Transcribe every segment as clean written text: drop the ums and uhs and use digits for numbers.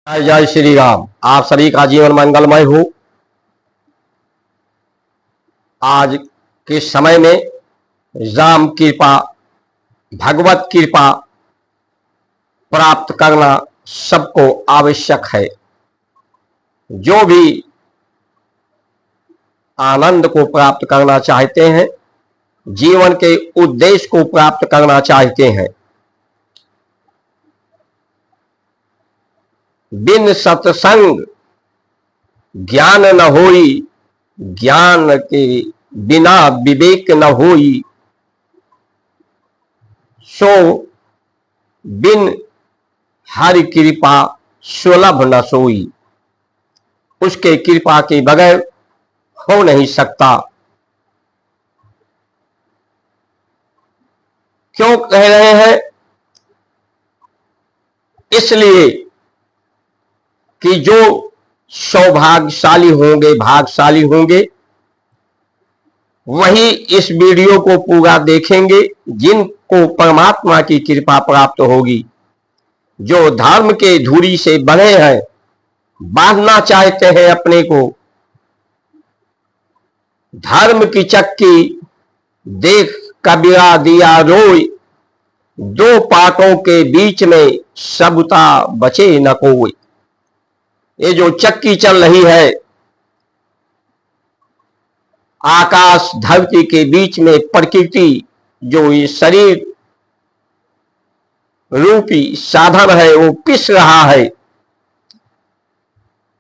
जय जय श्री राम। आप सभी का जीवन मंगलमय हो। आज के समय में राम कृपा, भगवत कृपा प्राप्त करना सबको आवश्यक है। जो भी आनंद को प्राप्त करना चाहते हैं, जीवन के उद्देश्य को प्राप्त करना चाहते हैं, बिन सत्संग ज्ञान न होई, ज्ञान के बिना विवेक न होई, सो बिन हरि कृपा सुलभ न सोई। उसके कृपा के बगैर हो नहीं सकता। क्यों कह रहे हैं? इसलिए कि जो सौभाग्यशाली होंगे, भाग्यशाली होंगे, वही इस वीडियो को पूरा देखेंगे, जिनको परमात्मा की कृपा प्राप्त होगी। जो धर्म के धुरी से बंधे हैं, बांधना चाहते हैं अपने को, धर्म की चक्की देख कबीरा दिया रोई, दो पाटों के बीच में सबुता बचे न कोई। ये जो चक्की चल रही है, आकाश धरती के बीच में प्रकृति, जो ये शरीर रूपी साधन है, वो पिस रहा है।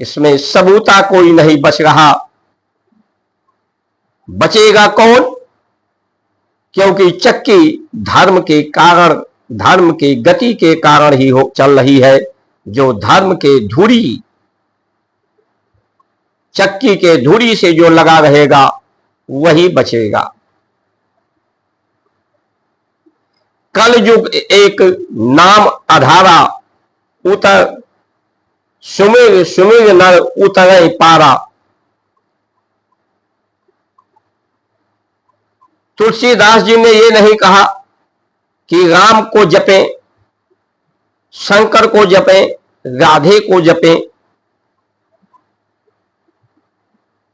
इसमें सबूता कोई नहीं बच रहा। बचेगा कौन? क्योंकि चक्की धर्म के कारण, धर्म की गति के कारण ही चल रही है। जो धर्म के धुरी, चक्की के धुरी से जो लगा रहेगा, वही बचेगा। कलयुग एक नाम अधारा, उतर सुमिर सुमिर नर उतरे पारा। तुलसीदास जी ने ये नहीं कहा कि राम को जपें, शंकर को जपें, राधे को जपें।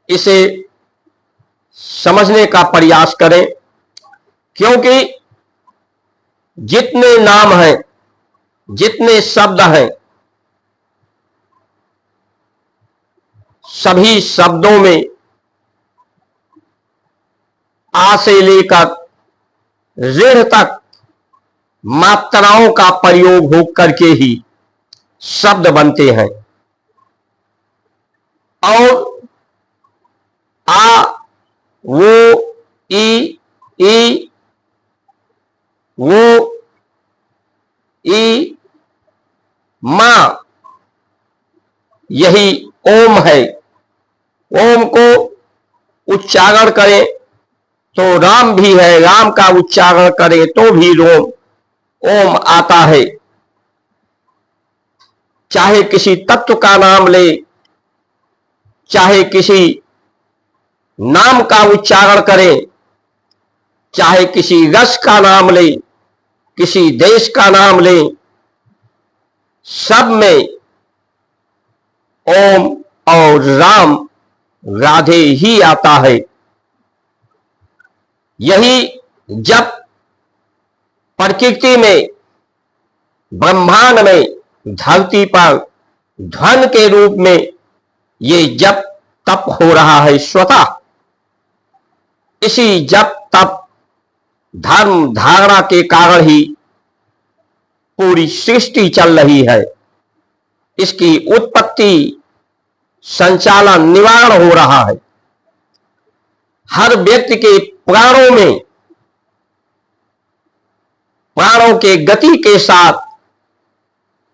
इसे समझने का प्रयास करें, क्योंकि जितने नाम हैं, जितने शब्द हैं, सभी शब्दों में आ से लेकर ऋण तक मात्राओं का प्रयोग हो करके ही शब्द बनते हैं। और आ, वो, ई, वो, ई, मां, यही ओम है। ओम को उच्चारण करें तो राम भी है, राम का उच्चारण करें तो भी रोम ओम आता है। चाहे किसी तत्व का नाम ले, चाहे किसी नाम का उच्चारण करें, चाहे किसी रस का नाम ले, किसी देश का नाम ले, सब में ओम और राम राधे ही आता है। यही जब प्रकृति में, ब्रह्मांड में, धरती पर ध्वन के रूप में ये जप तप हो रहा है स्वतः, इसी जप तप धर्म धारणा के कारण ही पूरी सृष्टि चल रही है। इसकी उत्पत्ति, संचालन, निवारण हो रहा है। हर व्यक्ति के प्राणों में, प्राणों के गति के साथ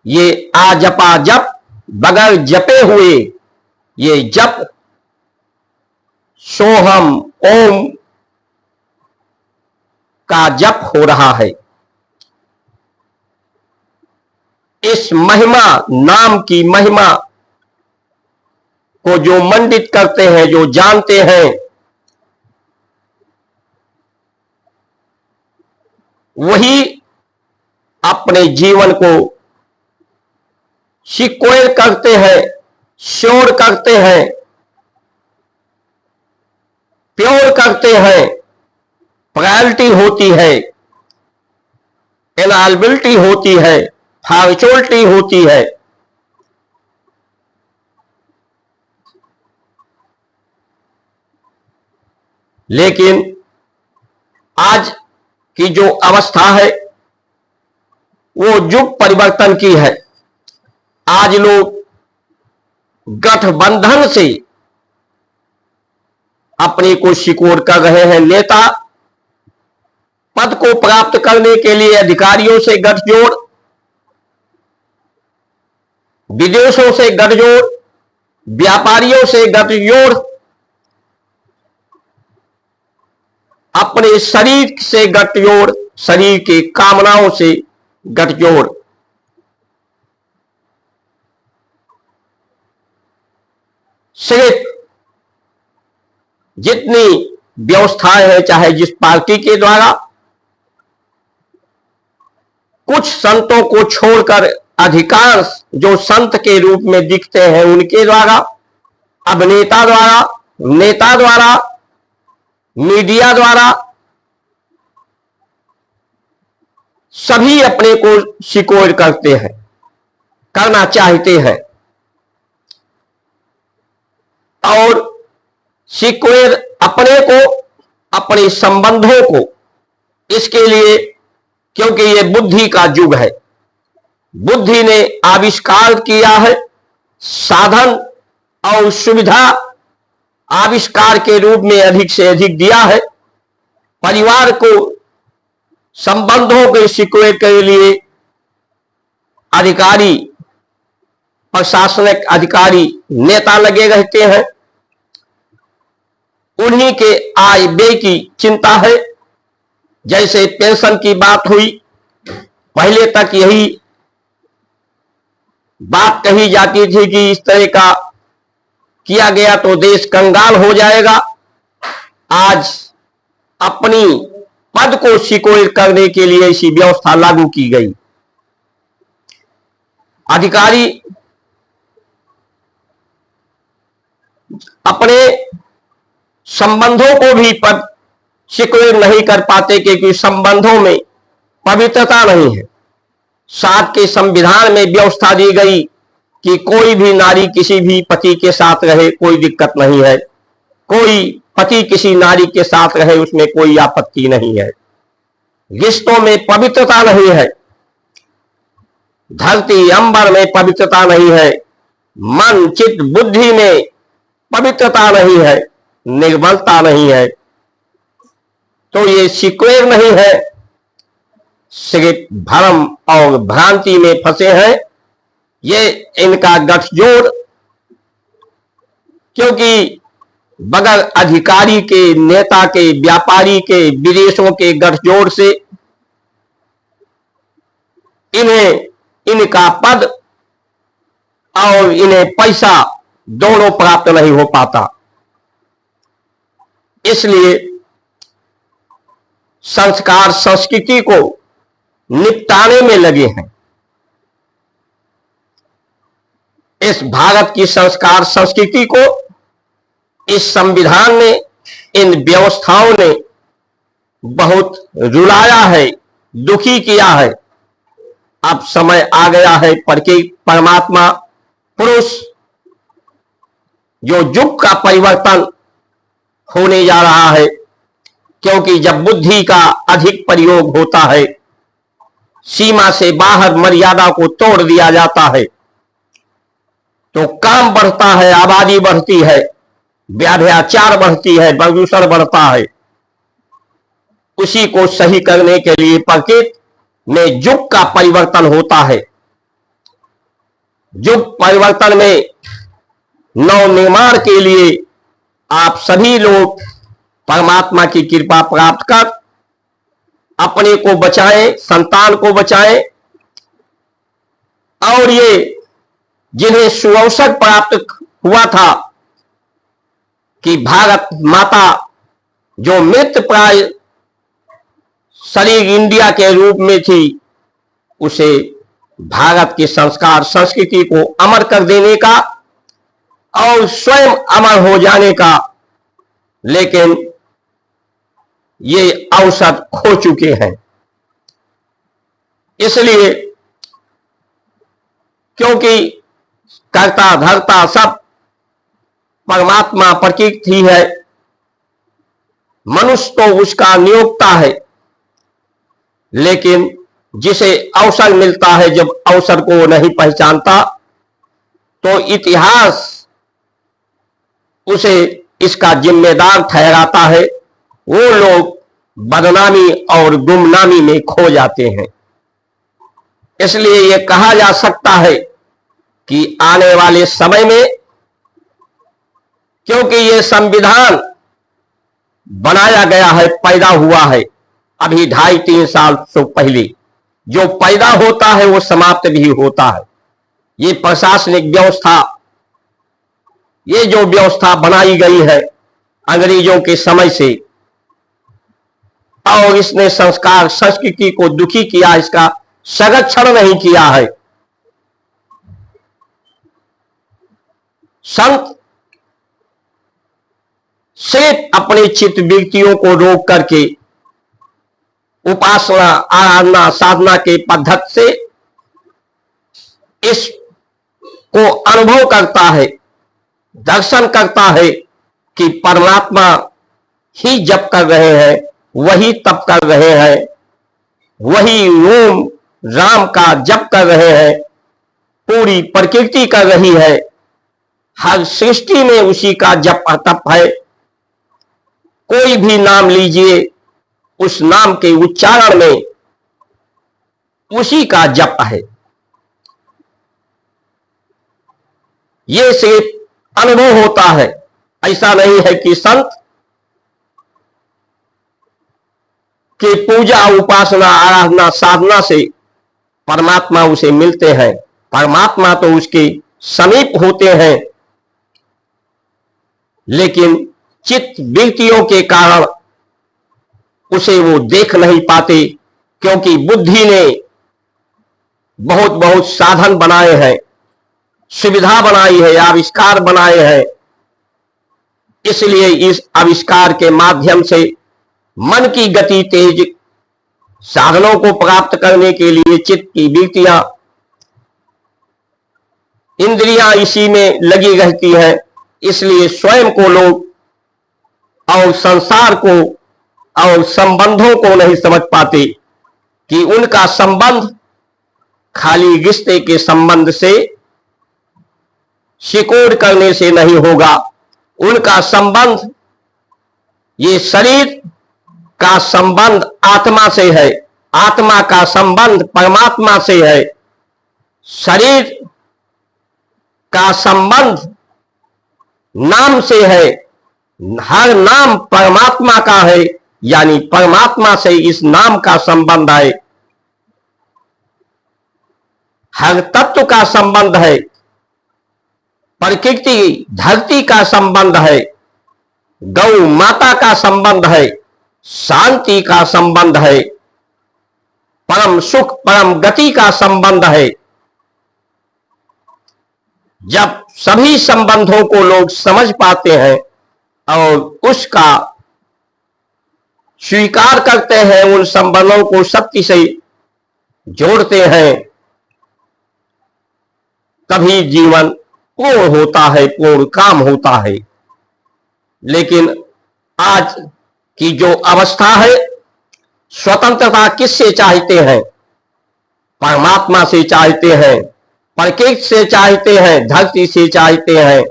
ये आजपा जप, बगैर जपे हुए ये जप सोहम ओम का जप हो रहा है। इस महिमा, नाम की महिमा को जो मंडित करते हैं, जो जानते हैं, वही अपने जीवन को सिक्वेल करते हैं, श्योर करते हैं, प्योर करते हैं, प्रायोरिटी होती है, इनएलिजिबिलिटी होती है, फॉर्चुनिटी होती है। लेकिन आज की जो अवस्था है वो युग परिवर्तन की है। आज लोग गठबंधन से अपने को सिक्योर कर रहे हैं। नेता पद को प्राप्त करने के लिए अधिकारियों से गठजोड़, विदेशों से गठजोड़, व्यापारियों से गठजोड़, अपने शरीर से गठजोड़, शरीर की कामनाओं से गठजोड़। सिर्फ जितनी व्यवस्थाएं हैं, चाहे जिस पार्टी के द्वारा, कुछ संतों को छोड़कर अधिकांश जो संत के रूप में दिखते हैं उनके द्वारा, अभिनेता द्वारा, नेता द्वारा, मीडिया द्वारा, सभी अपने को सिक्योर करते हैं, करना चाहते हैं। और सिक्योर अपने को, अपने संबंधों को, इसके लिए, क्योंकि ये बुद्धि का युग है, बुद्धि ने आविष्कार किया है, साधन और सुविधा आविष्कार के रूप में अधिक से अधिक दिया है। परिवार को, संबंधों के सिक्योर के लिए अधिकारी, प्रशासनिक अधिकारी, नेता लगे रहते हैं। उन्हीं के आय व्यय की चिंता है। जैसे पेंशन की बात हुई, पहले तक यही बात कही जाती थी कि इस तरह का किया गया तो देश कंगाल हो जाएगा। आज अपनी पद को सिक्योर करने के लिए ऐसी व्यवस्था लागू की गई। अधिकारी अपने संबंधों को भी पद सिक्योर नहीं कर पाते क्योंकि संबंधों में पवित्रता नहीं है। साथ के संविधान में व्यवस्था दी गई कि कोई भी नारी किसी भी पति के साथ रहे, कोई दिक्कत नहीं है। कोई पति किसी नारी के साथ रहे, उसमें कोई आपत्ति नहीं है। रिश्तों में पवित्रता नहीं है, धरती अंबर में पवित्रता नहीं है, मन चित्त बुद्धि में पवित्रता नहीं है, निर्मलता नहीं है। तो ये सिक्योर नहीं है, सिर्फ भ्रम और भ्रांति में फंसे हैं। ये इनका गठजोड़, क्योंकि बगैर अधिकारी के, नेता के, व्यापारी के, विदेशों के गठजोड़ से इन्हें इनका पद और इन्हें पैसा दोनों प्राप्त नहीं हो पाता। इसलिए संस्कार संस्कृति को निपटाने में लगे हैं। इस भारत की संस्कार संस्कृति को इस संविधान ने, इन व्यवस्थाओं ने बहुत रुलाया है, दुखी किया है। अब समय आ गया है कि परमात्मा पुरुष जो युग का परिवर्तन होने जा रहा है, क्योंकि जब बुद्धि का अधिक प्रयोग होता है, सीमा से बाहर मर्यादा को तोड़ दिया जाता है, तो काम बढ़ता है, आबादी बढ़ती है, व्याभिचार बढ़ती है, प्रदूषण बढ़ता है। उसी को सही करने के लिए प्रकृति में युग का परिवर्तन होता है। युग परिवर्तन में नवनिर्माण के लिए आप सभी लोग परमात्मा की कृपा प्राप्त कर अपने को बचाएं, संतान को बचाएं, और ये जिन्हें सुअवसर प्राप्त हुआ था कि भारत माता जो मृत प्राय शरीर इंडिया के रूप में थी, उसे भारत के संस्कार संस्कृति को अमर कर देने का और स्वयं अमर हो जाने का, लेकिन ये अवसर खो चुके हैं। इसलिए क्योंकि कर्ता धर्ता सब परमात्मा प्रकृति है, मनुष्य तो उसका नियोक्ता है, लेकिन जिसे अवसर मिलता है जब अवसर को नहीं पहचानता तो इतिहास उसे इसका जिम्मेदार ठहराता है। वो लोग बदनामी और गुमनामी में खो जाते हैं। इसलिए ये कहा जा सकता है कि आने वाले समय में, क्योंकि ये संविधान बनाया गया है, पैदा हुआ है अभी 2.5-3 साल से पहले, जो पैदा होता है वो समाप्त भी होता है। ये प्रशासनिक व्यवस्था, ये जो व्यवस्था बनाई गई है अंग्रेजों के समय से, और इसने संस्कार संस्कृति को दुखी किया, इसका संरक्षण नहीं किया है। संत सिर्फ अपने चित्त वृत्तियों को रोक करके उपासना आराधना साधना के पद्धति से इस को अनुभव करता है, दर्शन करता है कि परमात्मा ही जप कर रहे हैं, वही तप कर रहे हैं, वही ओम राम का जप कर रहे हैं, पूरी प्रकृति कर रही है, हर सृष्टि में उसी का जप तप है। कोई भी नाम लीजिए, उस नाम के उच्चारण में उसी का जप है। ये सिर्फ अनुभव होता है, ऐसा नहीं है कि संत के पूजा उपासना आराधना साधना से परमात्मा उसे मिलते हैं। परमात्मा तो उसके समीप होते हैं, लेकिन चित्त वृत्तियों के कारण उसे वो देख नहीं पाते, क्योंकि बुद्धि ने बहुत बहुत साधन बनाए हैं, सुविधा बनाई है, आविष्कार बनाए हैं। इसलिए इस आविष्कार के माध्यम से मन की गति तेज, साधनों को प्राप्त करने के लिए चित्त की वृत्तियां, इंद्रियां इसी में लगी रहती हैं। इसलिए स्वयं को लोग और संसार को और संबंधों को नहीं समझ पाते कि उनका संबंध खाली रिश्ते के संबंध से, सिकोड़ करने से नहीं होगा। उनका संबंध, ये शरीर का संबंध आत्मा से है, आत्मा का संबंध परमात्मा से है, शरीर का संबंध नाम से है, हर नाम परमात्मा का है, यानी परमात्मा से इस नाम का संबंध है। हर तत्व का संबंध है, प्रकृति धरती का संबंध है, गौ माता का संबंध है, शांति का संबंध है, परम सुख परम गति का संबंध है। जब सभी संबंधों को लोग समझ पाते हैं और उसका स्वीकार करते हैं, उन संबंधों को सत्य से जोड़ते हैं, तभी जीवन पूर्ण होता है, पूर्ण काम होता है। लेकिन आज की जो अवस्था है, स्वतंत्रता किससे चाहते हैं? परमात्मा से चाहते हैं, प्रकृति से चाहते हैं, धरती से चाहते हैं,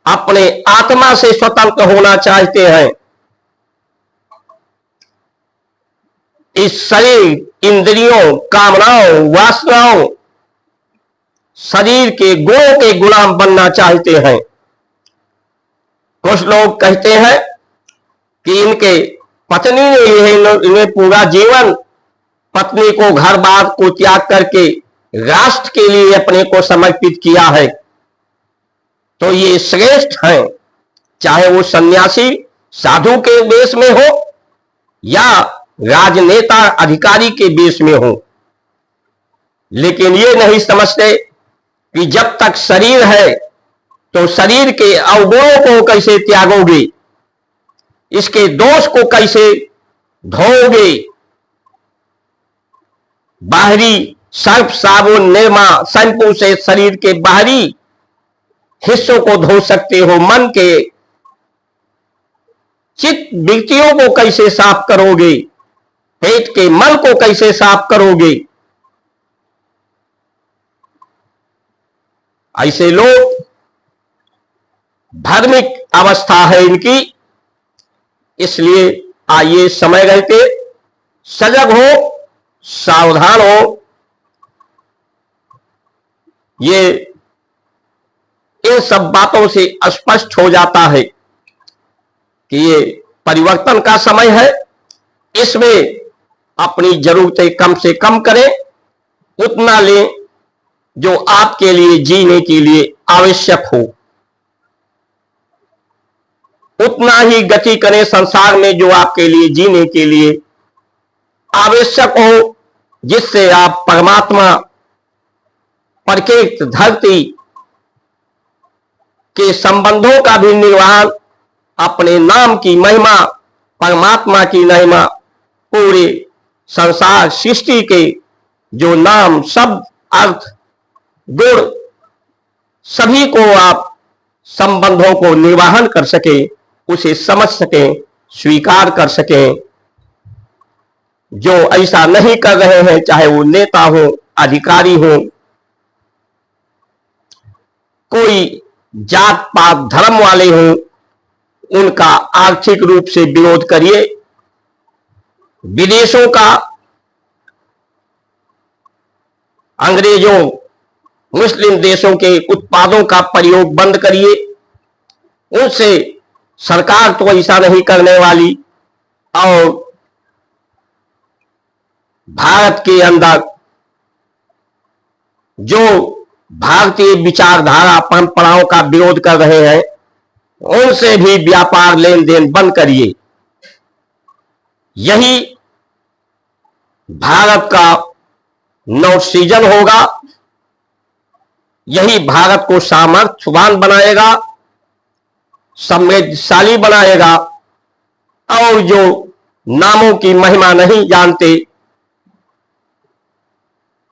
अपने आत्मा से स्वतंत्र होना चाहते हैं। इस शरीर, इंद्रियों, कामनाओं, वासनाओं, शरीर के गुणों के गुलाम बनना चाहते हैं। कुछ लोग कहते हैं कि इनके पत्नी ने इन्हें पूरा जीवन पत्नी को, घर बार को त्याग करके राष्ट्र के लिए अपने को समर्पित किया है, तो ये श्रेष्ठ हैं, चाहे वो सन्यासी साधु के वेश में हो या राजनेता अधिकारी के वेश में हो। लेकिन ये नहीं समझते कि जब तक शरीर है तो शरीर के अवगुणों को कैसे त्यागोगे, इसके दोष को कैसे धोओगे। बाहरी सर्फ साबुन निरमा शैंपू से शरीर के बाहरी हिस्सों को धो सकते हो, मन के चित्त वृत्तियों को कैसे साफ करोगे, पेट के मल को कैसे साफ करोगे। ऐसे लोग, धार्मिक अवस्था है इनकी, इसलिए आइए समय रहते सजग हो, सावधान हो। ये इन सब बातों से स्पष्ट हो जाता है कि ये परिवर्तन का समय है। इसमें अपनी जरूरतें कम से कम करें, उतना लें जो आपके लिए जीने के लिए आवश्यक हो, उतना ही गति करें संसार में जो आपके लिए जीने के लिए आवश्यक हो, जिससे आप परमात्मा प्रकृति धरती के संबंधों का भी निर्वहन, अपने नाम की महिमा, परमात्मा की महिमा, पूरे संसार सृष्टि के जो नाम शब्द अर्थ गुण सभी को आप संबंधों को निर्वहन कर सके, उसे समझ सकें, स्वीकार कर सकें। जो ऐसा नहीं कर रहे हैं, चाहे वो नेता हो, अधिकारी हो, कोई जात पात धर्म वाले हो, उनका आर्थिक रूप से विरोध करिए। विदेशों का, अंग्रेजों मुस्लिम देशों के उत्पादों का प्रयोग बंद करिए। उनसे सरकार तो ऐसा नहीं करने वाली, और भारत के अंदर जो भारतीय विचारधारा परंपराओं का विरोध कर रहे हैं, उनसे भी व्यापार लेन देन बंद करिए। यही भारत का नवसृजन होगा, यही भारत को सामर्थ्यवान बनाएगा, समृद्धशाली बनाएगा। और जो नामों की महिमा नहीं जानते,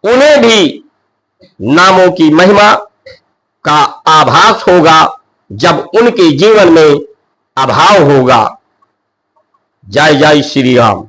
उन्हें भी नामों की महिमा का आभास होगा जब उनके जीवन में अभाव होगा। जय जय श्री राम।